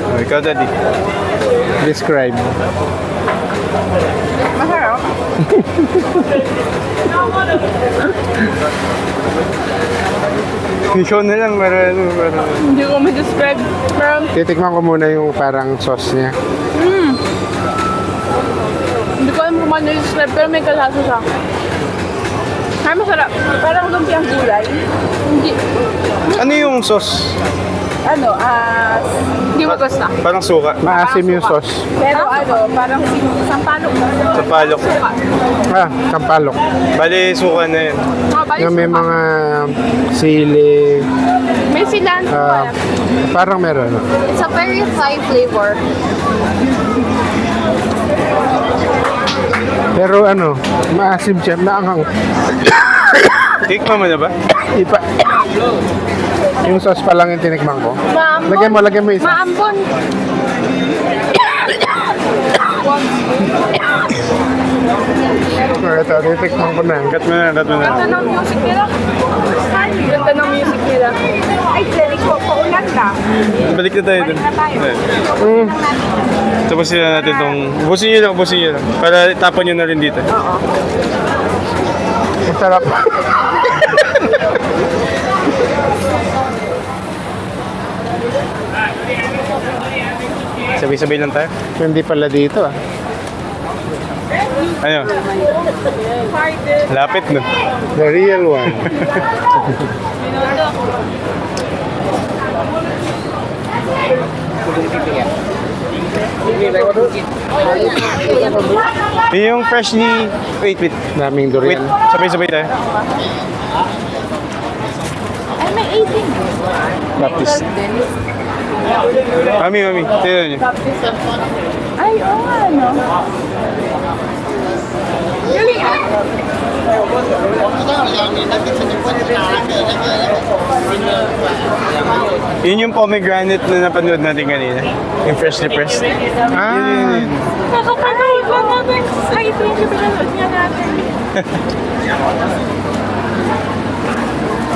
Oh, ikaw, Daddy. Describe. Masarap. Ikaw na lang, para. Hindi ko ma-describe. Pero, Titikman ko muna yung parang sauce niya. hindi ko alam kung paano i-describe, pero may kalasa siya. Ay, masarap. Parang lumpiang gulay. Hindi, Ano yung sauce? hindi mo gusto. Parang suka. Maasim yung sauce. Pero parang sampalok. Sampalok. Suka. Sampalok. Bali, suka na yun. Bali Yung may suka. mga sili. May cilantro. Parang meron. It's a very Thai flavor. Pero ano, maasim siya, maanghang. Tikman mo na ba? Ipa. Yung sauce pa lang yung tinikman ko. Maambon. Lagyan mo isa. Maambon. Ito, titikman ko na. Cut mo na, cut mo na. Ganda ng music nila. Ganda ng music nila. Ay, Jerry ko, paulan ka. Balik na tayo dun. Tapusin na natin itong... Busin nyo lang. Para tapon nyo na rin dito. Masarap. Sabay-sabay lang tayo. Hindi pala dito ah. Ano? Lapit no. The real one. Yung freshly... Wait. Daming Wait, durian. sabay-sabay tayo. Ay, may 18. Baptist. Mami. Tignan nyo. Ay, oo nga, no? Galing ah. Yun yung pomegranate na napanood natin kanina. Yung freshly pressed. Yun. Nakapanood lang natin. Ay, ito yung pinanood niya natin.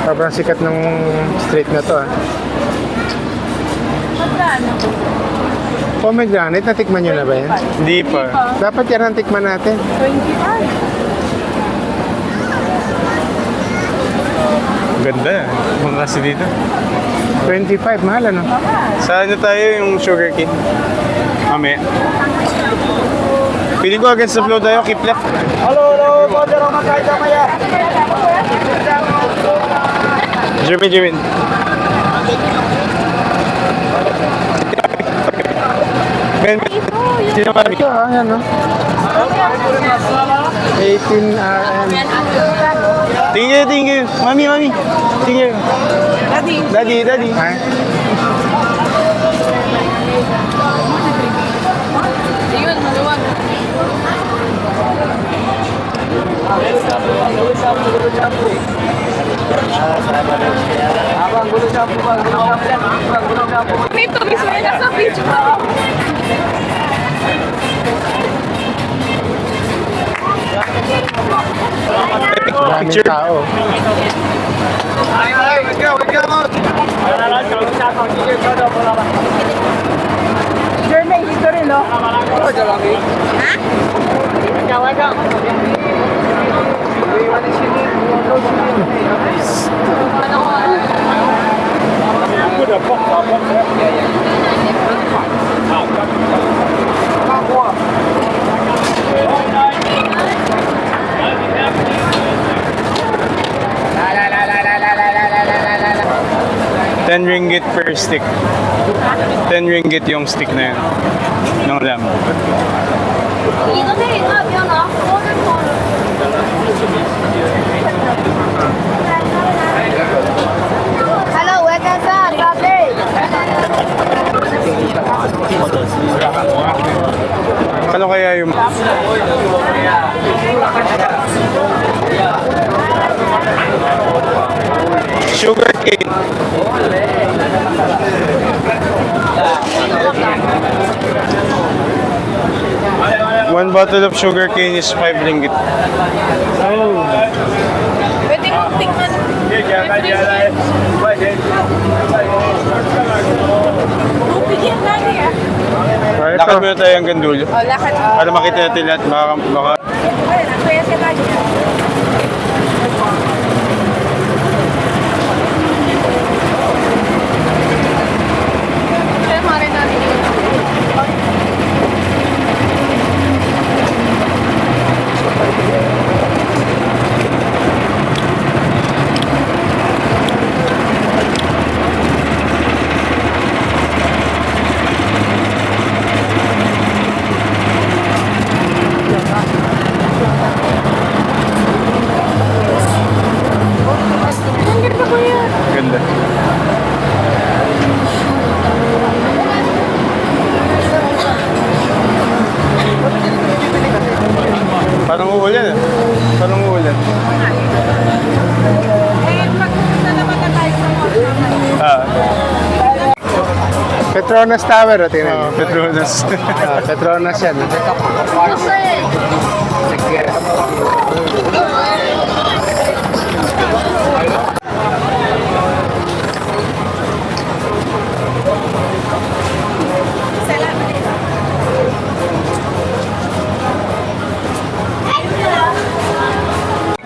Sobrang sikat ng street na to ah. Magkano? Pomegranate, natikman nyo na ba yan? Hindi pa. Dapat yan ang tikman natin. 25. Ganda. Mga kasi dito. 25, mahal ano? Sa ano tayo yung sugar cane? Mamaya. Feeling ko against the flow tayo. Keep left. Jermin. Ben, sino mami? Ito ah, yan oh. 18 RM. Tingin. Mami. Tingin. Daddy. Ay, Ayun, maluwag. Ito, mismo yung nasa beach mo. daming Picture. tao. Jermaine, dito rin, no? ₱10 per stick. 10 ringgit yung stick na yun. Ng lamb. 你的那个不要拿，我的错了。Hello, welcome sir. Lovely. Ano kaya yung... Sugar cane. One bottle of sugar cane is ₱5. Pwede mong tingnan. Lakad muna tayo hanggang dulo. Oh, lakad. Para makita natin lahat. Baka Kaya mare natin yun. Ang ganda ko yan. ganda. Parang uulan eh. Parang uulan. Eh, pagpunta naman na tayo sa mall. Ah, Petronas Tower, tingnan niyo. Petronas. Petronas yan.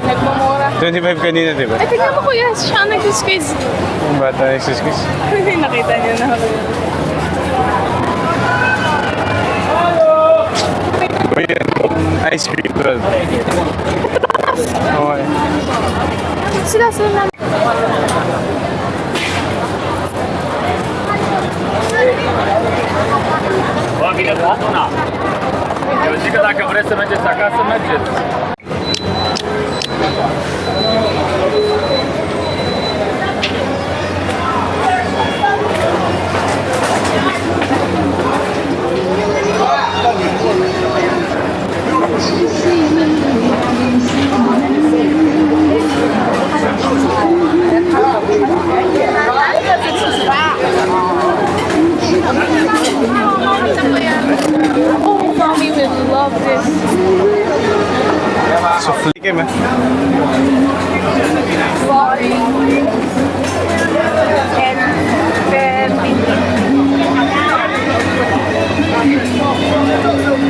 Nagmamura. 25 kanina, di ba? Ay, tingnan mo kuya, siya ang nag-squeeze. Yung bata nagsiskis. Nakita niyo na ako. O yan, ice cream 12. Okay. Sila. Девочка, так, обрезай меджет, сакаса меджет. Oh, mommy would love this. So, flikim eh. Sorry. And then,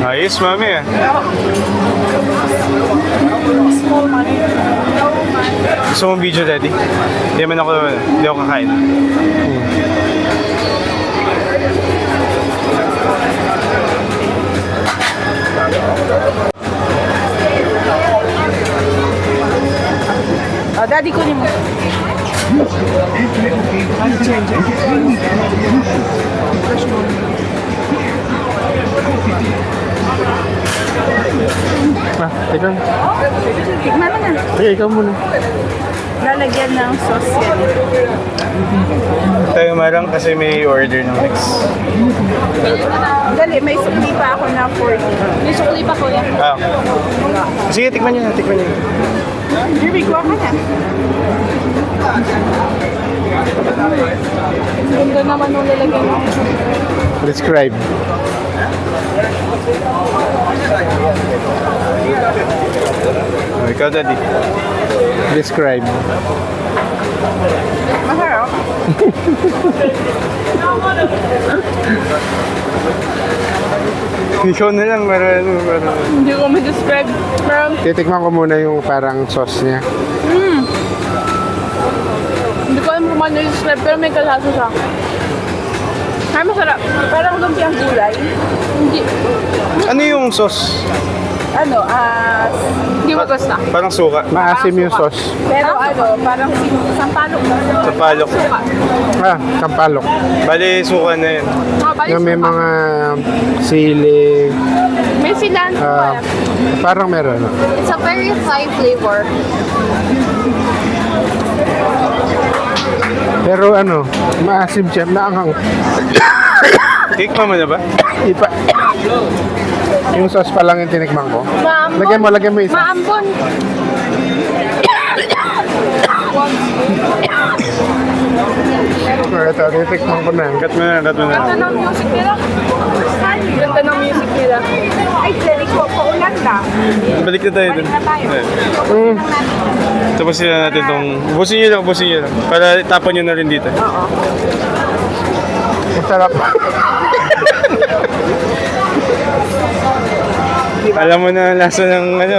Ayos, mami eh. small money. No money. Gusto mong video, daddy? Hindi ako kakain. Oh, daddy, kunin mo. Ikaw. Tikman mo na. Hey, ikaw muna. Lalagyan ng sauce yan. Tayo marang kasi may order ng next. Dali, may sukli pa ako na 40. May sukli pa kuya. Ah. Sige, tikman niyo na. Jerry, kuha ka na. Ganda naman nung lalagyan mo. Describe. Oh, ikaw, daddy. Describe. Masarap. Ikaw na lang, marano. Hindi ko ma-describe. Pero, Titikman ko muna yung parang sauce niya. hindi ko alam kung paano i-describe, pero may kalasa siya. Ay, masarap. Parang lumpiang gulay. Hindi, Ano yung sauce? hindi mo gusto. Parang suka. Maasim yung sauce. Pero parang sampalok. Sampalok. Suka. Sampalok. Bali, suka na yun. Bali Yung may suka. mga sili. May cilantro. Parang meron. It's a very Thai flavor. Pero ano, maasim siya. Naanghang. Tikman mo na ba? Ipa. Yung sauce pa lang yung tinikman ko. Maambon. Lagyan mo isa. Maambon. Ito, titikman ko na. Cut mo na. Ganda ng music nila. Ganda ng music nila. Ay, Jerry, paulan ka. Balik na tayo dun. Balik na tayo. Ayun. Tapusin na natin tong... Busin nyo lang. Para tapan nyo na rin dito. Masarap. Alam mo na ang lasa ng ano,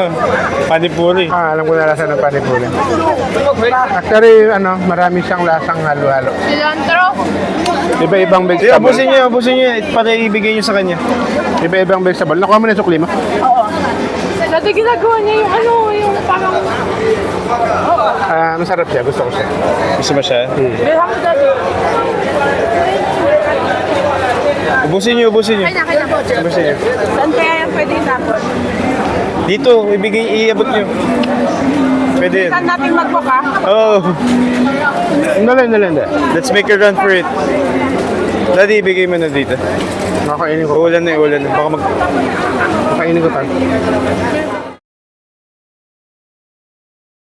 panipuri. Alam ko na lasa ng panipuli. Actually, marami siyang lasang halo-halo. Cilantro. Iba-ibang Sige, vegetable. abusin niyo. Para ibigay niyo sa kanya. Iba-ibang vegetable. Nakuha mo na yung sukli mo? Oo. Dati ginagawa niya yung yung parang... Masarap siya. Gusto ko siya. Gusto mo siya? Bilhan mo dati. Ubusin niyo. Kaya na. Ubusin niyo. Saan kaya yung pwede itapon? Dito, iabot niyo. Pwede yun. Saan natin magbuka? Oh, Hindi. let's make a run for it. Daddy, ibigay mo na dito. Kakainin ko. Ulan na. Baka Kakainin ko tayo.